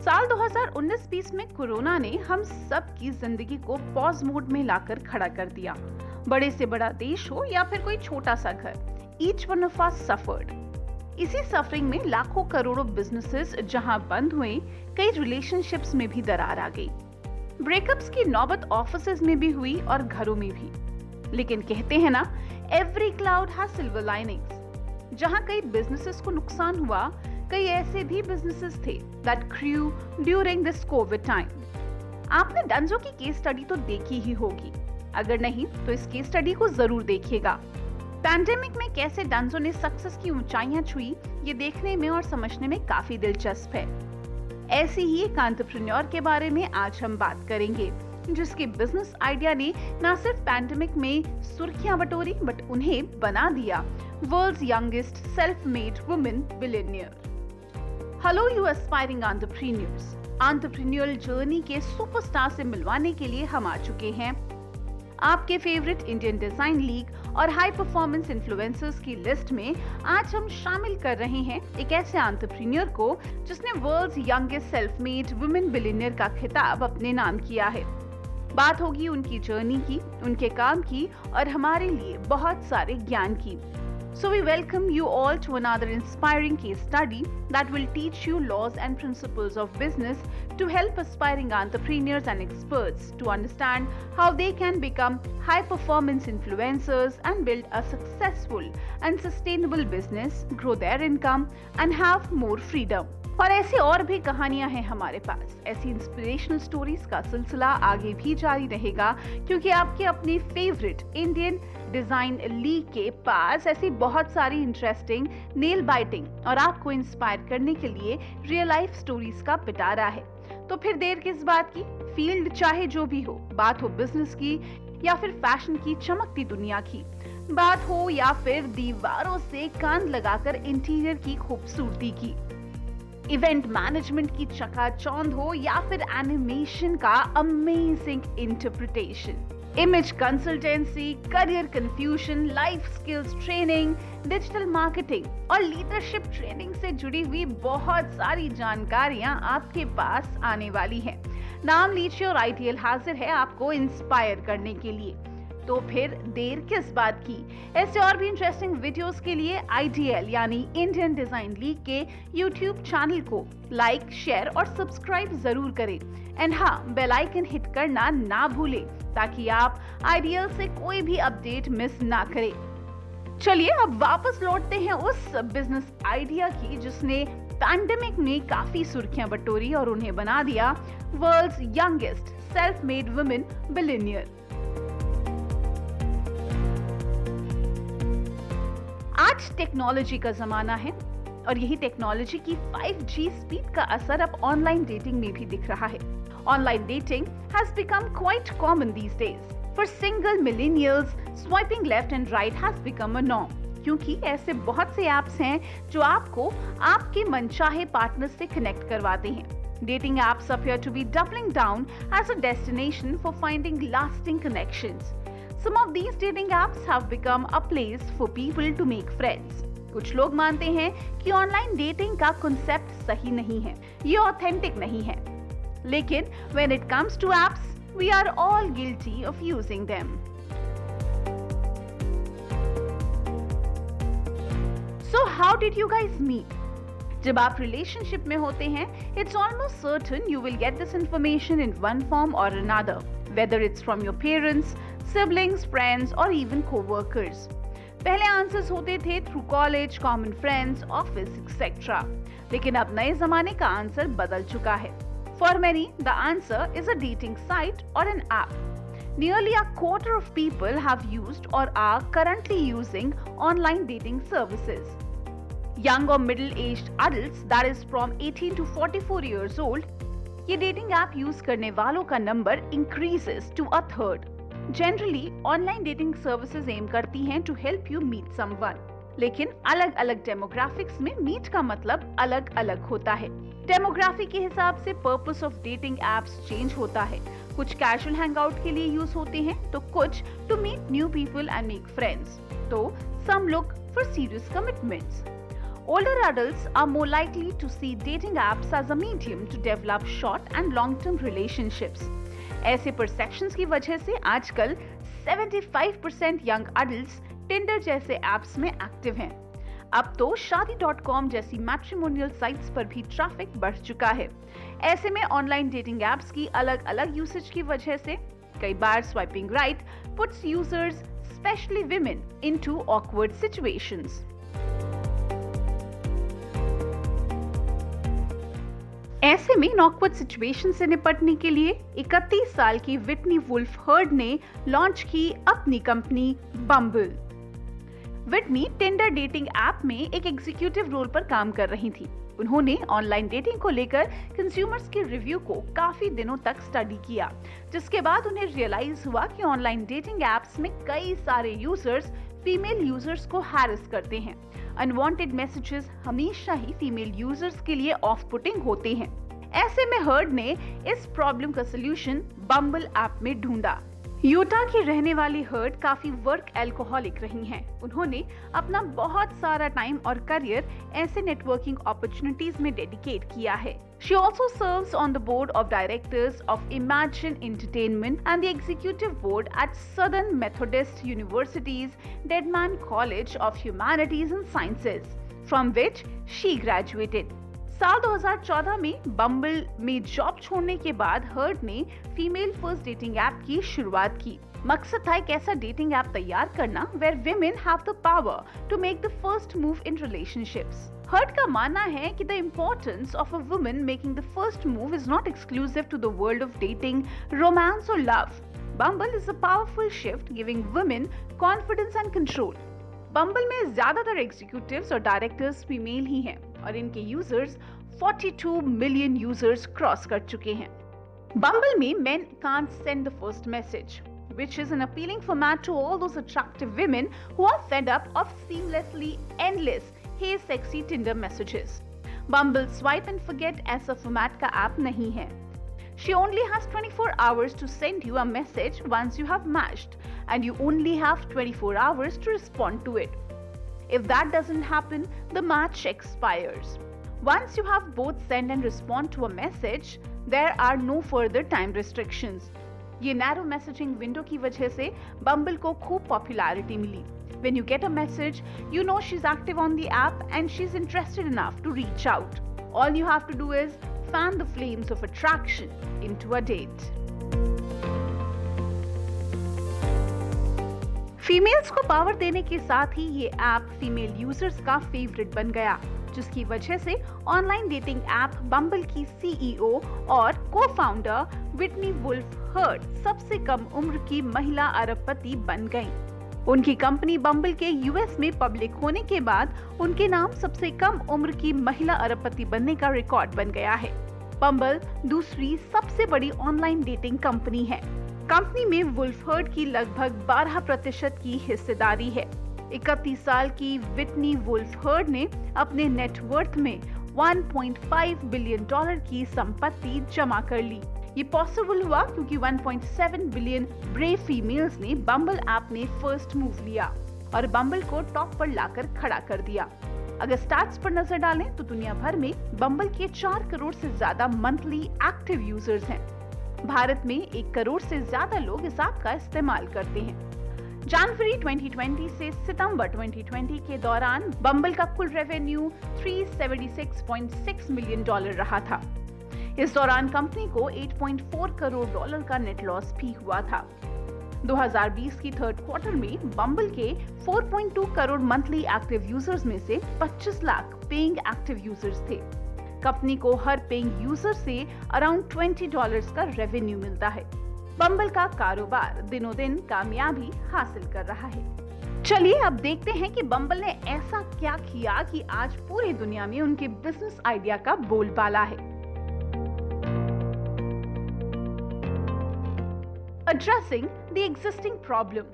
साल 2019-20 में कोरोना ने हम सब की जिंदगी को पॉज मोड में लाकर खड़ा कर दिया। बड़े से बड़ा देश हो या फिर कोई छोटा सा घर, each one of us suffered. इसी सफरिंग में लाखों करोड़ों बिजनेसेस जहां बंद हुए, कई रिलेशनशिप्स में भी दरार आ गई। ब्रेकअप्स की नौबत ऑफिसेज में भी हुई और घरों में भी। लेकिन कहते हैं ना, every cloud has silver linings. जहां कई बिजनेसेस को नुकसान हुआ, कई ऐसे भी बिजनेसेस थे that grew during this Covid time. आपने डंजो की केस स्टडी तो देखी ही होगी, अगर नहीं तो इस केस स्टडी को जरूर देखिएगा। पैंडेमिक में कैसे डंजो ने सक्सेस की ऊंचाइयां छुई, ये देखने में और समझने में काफी दिलचस्प है। ऐसे ही एक एंटरप्रेन्योर के बारे में आज हम बात करेंगे, जिसके बिजनेस आइडिया ने न सिर्फ पैंडेमिक में सुर्खियां बटोरी, बट उन्हें बना दिया world's youngest self made women billionaire. Hello you aspiring entrepreneurs, entrepreneurial journey के सुपरस्टार से मिलवाने के लिए हम आ चुके हैं। आपके फेवरेट इंडियन डिजाइन लीग और हाई परफॉर्मेंस इन्फ्लुएंसर्स की लिस्ट में आज हम शामिल कर रहे हैं एक ऐसे एंटरप्रेन्योर को जिसने world's youngest self made women billionaire का खिताब अपने नाम किया है। बात होगी उनकी जर्नी की, उनके काम की और हमारे लिए बहुत सारे ज्ञान की। So we welcome you all to another inspiring case study that will teach you laws and principles of business to help aspiring entrepreneurs and experts to understand how they can become high-performance influencers and build a successful and sustainable business, grow their income and have more freedom. और ऐसी और भी कहानियां हैं हमारे पास। ऐसी inspirational stories का सिलसिला आगे भी जारी रहेगा, क्योंकि आपके अपने फेवरेट इंडियन डिजाइन लीग के पास ऐसी बहुत सारी इंटरेस्टिंग, नेल बाइटिंग और आपको इंस्पायर करने के लिए रियल लाइफ स्टोरीज का पिटारा है। तो फिर देर किस बात की? फील्ड चाहे जो भी हो, बात हो बिजनेस की या फिर फैशन की चमकती दुनिया की, बात हो या फिर दीवारों से कान लगाकर इंटीरियर की खूबसूरती की, इवेंट मैनेजमेंट की चकाचौंध हो या फिर एनिमेशन का amazing interpretation, image consultancy, career confusion, life skills training, digital marketing और लीडरशिप ट्रेनिंग से जुड़ी हुई बहुत सारी जानकारियां आपके पास आने वाली हैं। नाम लीजिए और आईटीएल हाजिर है आपको इंस्पायर करने के लिए। तो फिर देर किस बात की? ऐसे और भी इंटरेस्टिंग वीडियोस के लिए आईडीएल यानी इंडियन डिजाइन लीग के यूट्यूब चैनल को लाइक, शेयर और सब्सक्राइब जरूर करें। एंड हाँ, बेल आइकन हिट करना ना भूलें ताकि आप आईडीएल से कोई भी अपडेट मिस ना करें। चलिए अब वापस लौटते हैं उस बिजनेस आइडिया की जिसने पैंडेमिक में काफी सुर्खियां बटोरी और उन्हें बना दिया world's youngest self made women billionaire. आज टेक्नोलॉजी का जमाना है और यही टेक्नोलॉजी की 5G स्पीड का असर अब ऑनलाइन डेटिंग में भी दिख रहा है। Online dating has become quite common these days. For single millennials, swiping left and right has become a norm, क्योंकि ऐसे बहुत से ऐप्स हैं जो आपको आपके मनचाहे पार्टनर से कनेक्ट करवाते हैं। Dating apps appear to be doubling down as a destination for finding lasting connections. Some of these dating apps have become a place for people to make friends. कुछ लोग मानते हैं कि ऑनलाइन डेटिंग का concept सही नहीं है, ये ऑथेंटिक नहीं है। लेकिन when it comes to apps, we are all guilty of using them. So how did you guys meet? जब आप रिलेशनशिप में होते हैं, it's almost certain you will get this information in one form or another, whether it's from your parents, siblings, friends or even co-workers. पहले answers होते थे through college, common friends, office etcetera. लेकिन अब नए जमाने का आंसर बदल चुका है। For many the answer is a dating site और an app. Nearly a quarter of people have used or are currently using online dating services. Young or middle-aged adults, that is from 18 to 44 years old, ये dating app use करने वालों का number increases to a third. Generally, online dating services aim करती हैं to help you meet someone, लेकिन अलग अलग demographics में मीट का मतलब अलग अलग होता है। डेमोग्राफी के हिसाब से purpose of dating apps change होता है। कुछ कैजुअल हैंगआउट के लिए यूज होते हैं तो कुछ to meet new people and make friends, तो some look for serious commitments. Older adults are more likely to see dating apps as a medium to develop short and long-term relationships. ऐसे perceptions की वजह से आजकल 75% young adults Tinder जैसे apps में active हैं। अब तो शादी.com जैसी मैट्रिमोनियल साइट्स पर भी ट्रैफिक बढ़ चुका है। ऐसे में ऑनलाइन डेटिंग एप्स की अलग-अलग यूसेज की वजह से कई बार swiping right puts users, especially women, into awkward situations. ऐसे में ऑकवर्ड सिचुएशन से निपटने के लिए 31 साल की विटनी वुल्फ हर्ड ने लॉन्च की अपनी कंपनी बम्बल। विटनी टिंडर डेटिंग ऐप में एक एग्जीक्यूटिव रोल पर काम कर रही थी। उन्होंने ऑनलाइन डेटिंग को लेकर कंज्यूमर्स के रिव्यू को काफी दिनों तक स्टडी किया, जिसके बाद उन्हें रियलाइज हुआ कि ऑनलाइन डेटिंग एप्स में कई सारे यूजर्स फीमेल यूजर्स को हैरेस करते हैं। अनवांटेड मैसेजेस हमेशा ही फीमेल यूजर्स के लिए ऑफ पुटिंग होते हैं। ऐसे में हर्ड ने इस प्रॉब्लम का सलूशन बम्बल ऐप में ढूंढा। यूटा की रहने वाली हर्ड काफी वर्क एल्कोहलिक रही हैं। उन्होंने अपना बहुत सारा टाइम और करियर ऐसे नेटवर्किंग अपॉर्चुनिटीज में डेडिकेट किया है। She also serves on the board of directors of Imagine Entertainment and the executive board at Southern Methodist University's Dedman College of Humanities and Sciences, from which she graduated. साल 2014 में बम्बल में job छोड़ने के बाद heard ने female first dating app की शुरुआत की। मकसद था एक ऐसा डेटिंग ऐप तैयार करना where women have the power to make the first move in relationships. Heard का मानना है कि the importance of a woman making the first move is not exclusive to the world of dating, romance or love. Bumble is a powerful shift giving women confidence and control. बम्बल में ज्यादातर executives और directors female ही हैं और इनके users 42 million users cross कर चुके हैं। बम्बल में men can't send the first message, which is an appealing format to all those attractive women who are fed up of seamlessly endless "Hey sexy Tinder" messages. Bumble swipe and forget ऐसा format का app नहीं है। She only has 24 hours to send you a message once you have matched, and you only have 24 hours to respond to it. If that doesn't happen, the match expires. Once you have both send and respond to a message, there are no further time restrictions. ये narrow messaging window की वजह से Bumble को खूब popularity मिली. When you get a message, you know she's active on the app and she's interested enough to reach out. All you have to do is fan the flames of attraction into a date. Females को power देने के साथ ही ये app female users का favourite बन गया, जिसकी वजह से ऑनलाइन डेटिंग ऐप बम्बल की सीईओ और को-फाउंडर विटनी वुल्फ हर्ड सबसे कम उम्र की महिला अरबपति बन गईं। उनकी कंपनी बम्बल के यूएस में पब्लिक होने के बाद उनके नाम सबसे कम उम्र की महिला अरबपति बनने का रिकॉर्ड बन गया है। बम्बल दूसरी सबसे बड़ी ऑनलाइन डेटिंग कंपनी है। कंपनी में वुल्फ हर्ड की लगभग 12% की हिस्सेदारी है। 31 साल की विटनी वुल्फ हर्ड ने अपने नेटवर्थ में $1.5 बिलियन की संपत्ति जमा कर ली। ये पॉसिबल हुआ क्योंकि 1.7 बिलियन ब्रेव फीमेल्स ने बम्बल ऐप में फर्स्ट मूव लिया और बम्बल को टॉप पर लाकर खड़ा कर दिया। अगर स्टैट्स पर नजर डालें तो दुनिया भर में बम्बल के 4 करोड़ से ज्यादा मंथली एक्टिव यूजर्स हैं। भारत में 1 करोड़ से ज्यादा लोग इस ऐप का इस्तेमाल करते हैं। जनवरी 2020 से सितंबर 2020 के दौरान बम्बल का कुल रेवेन्यू $376.6 मिलियन रहा था। इस दौरान कंपनी को $8.4 करोड़ का नेट लॉस भी हुआ था। 2020 की थर्ड क्वार्टर में बम्बल के 4.2 करोड़ मंथली एक्टिव यूजर्स में से 25 लाख पेइंग एक्टिव यूजर्स थे। कंपनी को हर पेइंग यूजर से अराउंड $20 का रेवेन्यू मिलता है। बम्बल का कारोबार दिनों दिन कामयाबी हासिल कर रहा है। चलिए अब देखते हैं कि बम्बल ने ऐसा क्या किया कि आज पूरी दुनिया में उनके बिजनेस आइडिया का बोलबाला है। Addressing the existing problem.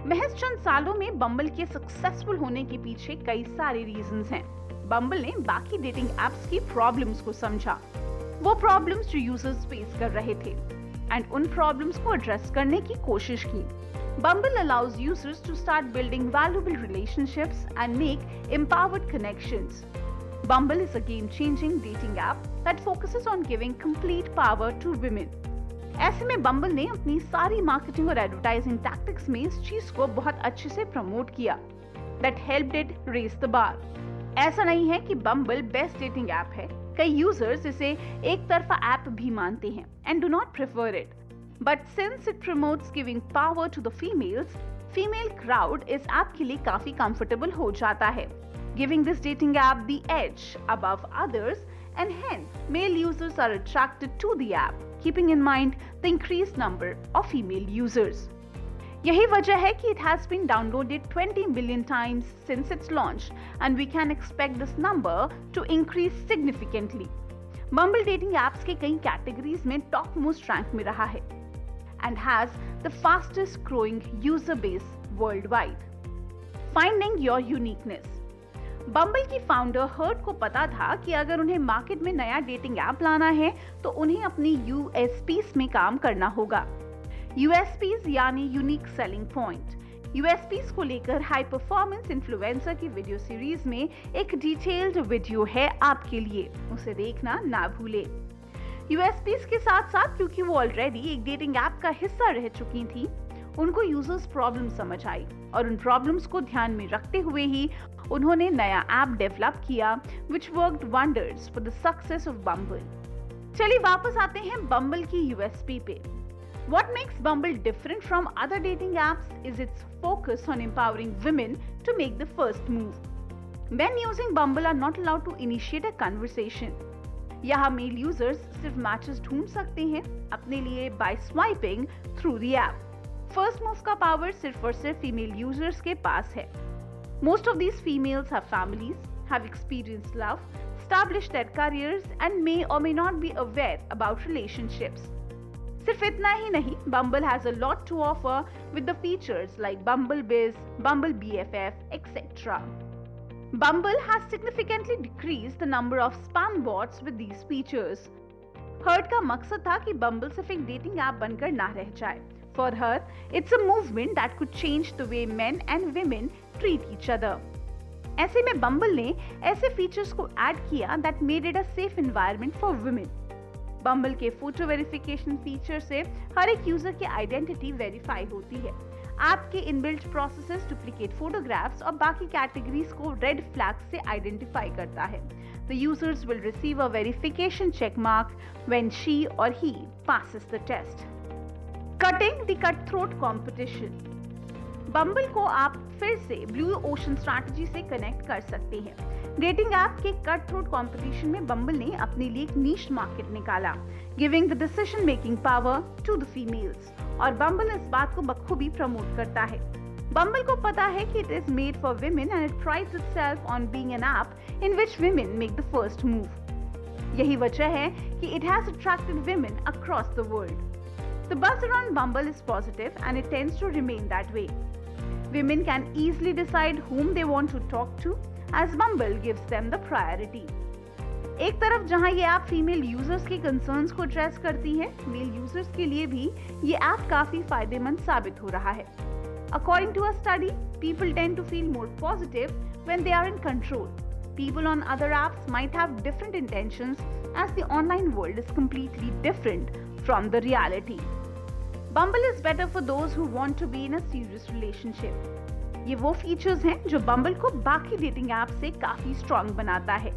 महज चंद सालों में बम्बल के सक्सेसफुल होने के पीछे कई सारे रीजंस हैं। बम्बल ने बाकी डेटिंग एप्स की प्रॉब्लम्स को समझा, वो प्रॉब्लम्स जो यूजर्स फेस कर रहे थे, एंड उन प्रॉब्लम्स को एड्रेस करने की कोशिश की। Bumble allows users to start building valuable relationships and make empowered connections. Bumble is a game-changing dating app that focuses on giving complete power to women. ऐसे में बम्बल ने अपनी सारी मार्केटिंग और एडवर्टाइजिंग टैक्टिक्स में इस चीज को बहुत अच्छे से प्रमोट किया. That helped it raise the bar. ऐसा नहीं है कि बम्बल बेस्ट डेटिंग ऐप है. कई यूजर्स इसे एक तरफा ऐप भी मानते हैं and do not prefer it. But since it promotes giving power to the females, female crowd इस ऐप के लिए काफी कंफर्टेबल हो जाता है, giving this dating app the edge above others, and hence male users are attracted to the app, keeping in mind the increased number of female users. यही वजह है कि it has been downloaded 20 million times since its launch, and we can expect this number to increase significantly. Bumble dating apps के कई categories में top most rank में रहा है and has the fastest growing user base worldwide. Finding your uniqueness. बम्बल की founder hurt को पता था कि अगर उन्हें मार्केट में नया डेटिंग ऐप लाना है तो उन्हें अपनी यूएसपीज में काम करना होगा. यूएसपीज यानी यूनिक सेलिंग पॉइंट. यूएसपीज को लेकर हाई परफॉर्मेंस इन्फ्लुएंसर की वीडियो सीरीज में एक डिटेल्ड वीडियो है आपके लिए, उसे देखना ना भूले. यूएसपीज के साथ साथ क्योंकि वो ऑलरेडी एक डेटिंग ऐप का हिस्सा रह चुकी थी, उनको यूजर्स प्रॉब्लम समझ आई और उन प्रॉब्लम्स को ध्यान में रखते हुए ही उन्होंने नया ऐप डेवलप किया which worked wonders for the success of Bumble. चलिए वापस आते हैं बम्बल की यूएसपी पे. What makes Bumble different from other dating apps is its focus on empowering women to make the first move. Men using Bumble are not allowed to initiate a conversation. यहाँ mail users सिर्फ matches ढूंढ सकते हैं अपने लिए by swiping through the app. First move का power सिर्फ और सिर्फ फीमेल यूजर्स के पास है. Most of these females have families, have experienced love, established their careers and may or may not be aware about relationships. सिर्फ इतना ही नहीं, Bumble has a lot to offer with the features like Bumble Biz, Bumble BFF, etc. Bumble has significantly decreased the number of spam bots with these features. हर्ट का मकसद था कि Bumble सिर्फ एक डेटिंग ऐप बनकर ना रह जाए. For her, it's a movement that could change the way men and women treat each other. ऐसे में Bumble ने ऐसे फीचर्स को ऐड किया that made it a safe environment for women. Bumble के फोटो वेरिफिकेशन फीचर से हर एक user की आइडेंटिटी वेरीफाई होती है. ऐप के इनबिल्ट प्रोसेसेस डुप्लीकेट फोटोग्राफ्स और बाकी कैटेगरीज को रेड फ्लैग से आइडेंटिफाई करता है. The users will receive a verification check mark when she or he passes the test. Cutting the cutthroat competition. Bumble को आप फिर से ब्लू ओशन स्ट्रैटेजी से कनेक्ट कर सकते हैं. डेटिंग ऐप के कट थ्रोट कंपटीशन में Bumble ने अपने लिए एक नीश मार्केट निकाला, giving the decision making power to the females. और Bumble इस बात को बखूबी प्रमोट करता है. Bumble को पता है कि it is made for women and it prides itself on being an app in which women make the first move. यही वजह है कि it has attracted women across the world. The buzz around Bumble is positive and it tends to remain that way. Women can easily decide whom they want to talk to as Bumble gives them the priority. एक तरफ जहां ये app female users के concerns को address करती है, mail users के लिए भी ये ऐप काफी फायदेमंद साबित हो रहा है. According to a study, people tend to feel more positive when they are in control. People on other apps might have different intentions as the online world is completely different from the reality. Bumble is better for those who want to be in a serious relationship. ये वो features हैं जो Bumble को बाकी dating app से काफी strong बनाता है.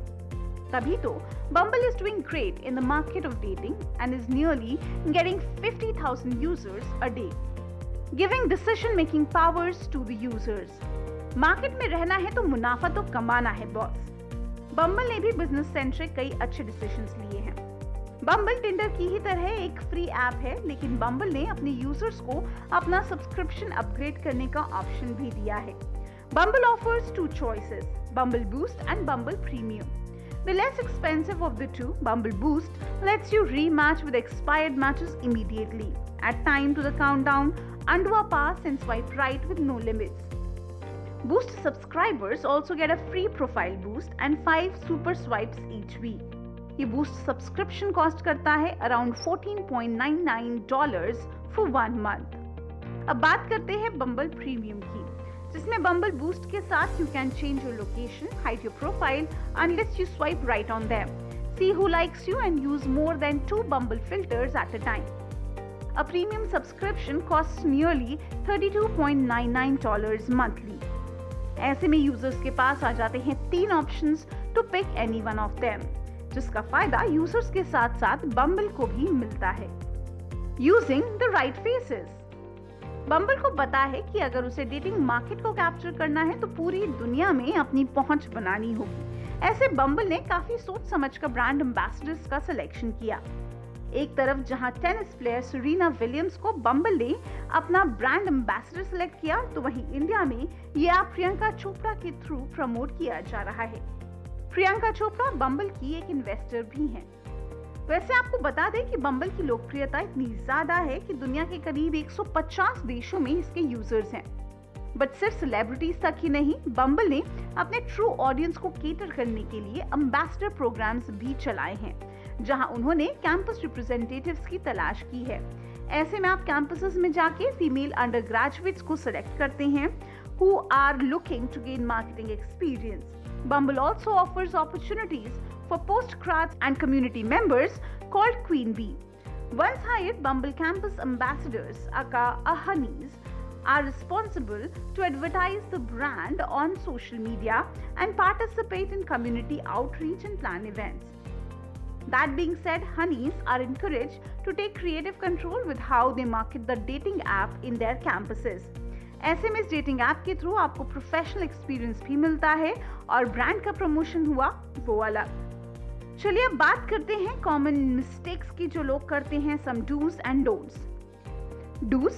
तभी तो Bumble is doing great in the market of dating and is nearly getting 50,000 users a day, giving decision-making powers to the users. Market में रहना है तो मुनाफा तो कमाना है बॉस. Bumble ने भी बिजनेस सेंट्रिक कई अच्छे डिसीजंस लिए हैं. Bumble Tinder की ही तरह एक फ्री ऐप है, लेकिन Bumble ने अपने यूजर्स को अपना सब्सक्रिप्शन अपग्रेड करने का ऑप्शन भी दिया है. Bumble offers two choices, Bumble Boost and Bumble Premium. The less expensive of the two, Bumble Boost, lets you rematch with expired matches immediately, add time to the countdown, undo a pass and swipe right with no limits. Boost subscribers also get a free profile boost and 5 super swipes each week. ये boost subscription cost करता है around $14.99 for 1 month. अब बात करते हैं बम्बल premium की, जिसमें बम्बल boost के साथ you can change your location, hide your profile unless you swipe right on them, see who likes you and use more than 2 Bumble filters at a time. A premium subscription costs nearly $32.99 monthly. ऐसे में users के पास आ जाते हैं 3 options to pick any one of them, जिसका फायदा users के साथ साथ बम्बल को भी मिलता है। Using the right faces. Bumble को पता है कि अगर उसे डेटिंग मार्केट को कैप्चर करना है तो पूरी दुनिया में अपनी पहुंच बनानी होगी। ऐसे बम्बल ने काफी सोच समझकर ब्रांड एम्बेसडर्स का सिलेक्शन किया। एक तरफ जहां टेनिस प्लेयर सेरेना विलियम्स को बम्बल ने अपना ब्रांड एम्बेसडर सिलेक्ट किया, तो वहीं इंडिया में ये ऐप प्रियंका चोपड़ा के थ्रू प्रमोट किया जा रहा है। प्रियंका चोपड़ा बम्बल की एक इन्वेस्टर भी हैं। वैसे आपको बता दें कि बम्बल की लोकप्रियता इतनी ज्यादा है कि दुनिया के करीब 150 देशों में इसके यूजर्स हैं। बट सिर्फ सेलिब्रिटीज तक ही नहीं, बम्बल ने अपने ट्रू ऑडियंस को केटर करने के लिए एम्बेसडर प्रोग्राम्स भी चलाए हैं, जहां उन्होंने कैंपस रिप्रेजेंटेटिव्स की तलाश की है। ऐसे में आप कैंपसेस में जाके फीमेल अंडर ग्रेजुएट्स को सिलेक्ट करते हैं who are looking to gain marketing experience. Bumble also offers opportunities for postgrads and community members called Queen Bee. Once hired, Bumble campus ambassadors, aka Honeys, are responsible to advertise the brand on social media and participate in community outreach and plan events. That being said, Honeys are encouraged to take creative control with how they market the dating app in their campuses. ऐसे में इस dating app के through आपको professional experience भी मिलता है और brand का प्रमोशन हुआ वो अलग। चलिए अब बात करते हैं कॉमन मिस्टेक्स की जो लोग करते हैं, सम डूज एंड डोंट्स। डूज,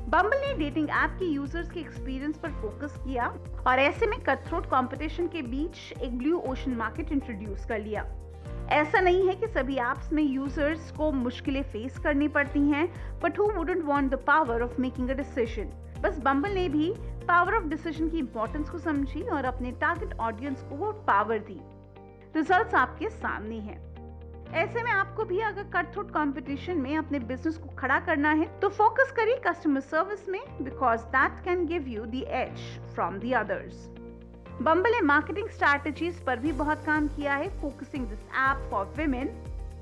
बम्बल ने डेटिंग ऐप के यूजर्स के एक्सपीरियंस पर फोकस किया और ऐसे में कट थ्रोट कंपटीशन के बीच एक ब्लू ओशन मार्केट इंट्रोड्यूस कर लिया। ऐसा नहीं है कि सभी ऐप्स में यूजर्स को मुश्किलें फेस करनी पड़ती हैं, but who wouldn't want the power of making a decision. बस बम्बल ने भी पावर ऑफ डिसीजन की इंपॉर्टेंस को समझी और अपने टारगेट ऑडियंस को वो पावर दी। रिजल्ट्स आपके सामने हैं। ऐसे में आपको भी अगर कट थ्रोट कंपटीशन में अपने बिजनेस को खड़ा करना है तो फोकस करिए कस्टमर सर्विस में, because that can give you the edge from the others. Bumble ने मार्केटिंग स्ट्रैटेजीज पर भी बहुत काम किया है, focusing this app for women.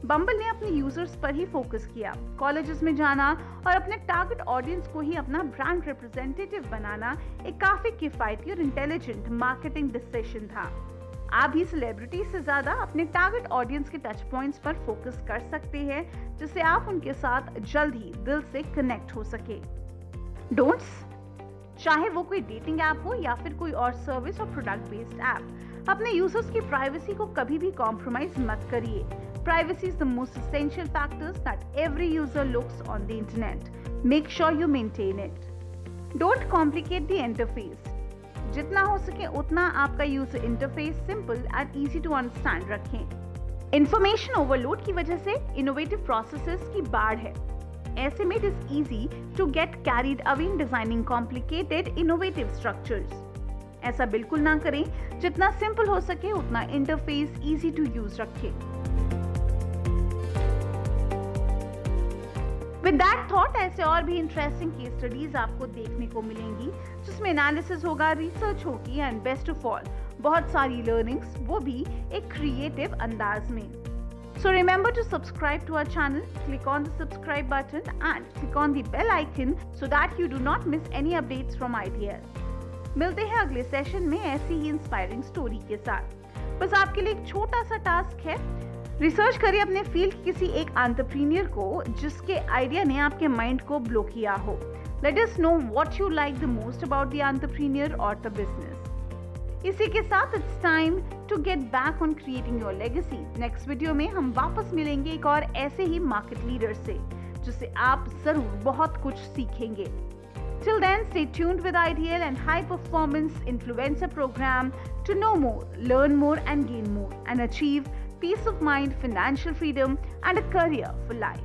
Bumble ने अपने यूजर्स पर ही फोकस किया। कॉलेजेस में जाना और अपने टारगेट ऑडियंस को ही अपना ब्रांड रिप्रेजेंटेटिव बनाना एक काफी किफायती और इंटेलिजेंट मार्केटिंग डिसीजन था। आप भी सेलिब्रिटी से ज्यादा अपने टारगेट ऑडियंस के टच पॉइंट्स पर फोकस कर सकते हैं, जिससे आप उनके साथ जल्द ही दिल से कनेक्ट हो सके। डोंट्स, चाहे वो कोई डेटिंग ऐप हो या फिर कोई और सर्विस और प्रोडक्ट बेस्ड ऐप, अपने यूजर्स की प्राइवेसी को कभी भी कॉम्प्रोमाइज मत करिए। Privacy is the most essential factors that every user looks on the internet. Make sure you maintain it. Don't complicate the interface. जितना हो सके उतना आपका user interface simple and easy to understand रखें। इंफॉर्मेशन ओवरलोड की वजह से innovative processes की बाढ़ है। ऐसे में it is easy to get carried away in designing complicated innovative structures. ऐसा बिल्कुल ना करें, जितना सिंपल हो सके उतना इंटरफेस इजी टू यूज रखें। विद दैट थॉट, ऐसे और भी इंटरेस्टिंग केस स्टडीज आपको देखने को मिलेंगी, जिसमें एनालिसिस होगा, रिसर्च होगी एंड बेस्ट ऑफ ऑल बहुत सारी लर्निंग्स, वो भी एक क्रिएटिव अंदाज में। So remember to subscribe to our channel, click on the subscribe button and click on the bell icon so that you do not miss any updates from ITL। मिलते हैं अगले सेशन में ऐसी ही इंस्पायरिंग स्टोरी के साथ। बस आपके लिए एक छोटा सा टास्क है, रिसर्च करिए अपने फील्ड की किसी एक एंटरप्रेन्योर को जिसके आइडिया ने आपके माइंड को ब्लो किया हो। Let us know what you like the most about the entrepreneur और द बिजनेस। इसी के साथ it's time to get back on creating your legacy. Next video में हम वापस मिलेंगे एक और ऐसे ही मार्केट लीडर से, जिससे आप जरूर बहुत कुछ सीखेंगे। Till then, stay tuned with IDL and High Performance Influencer Program to know more, learn more and gain more and achieve peace of mind, financial freedom and a career for life.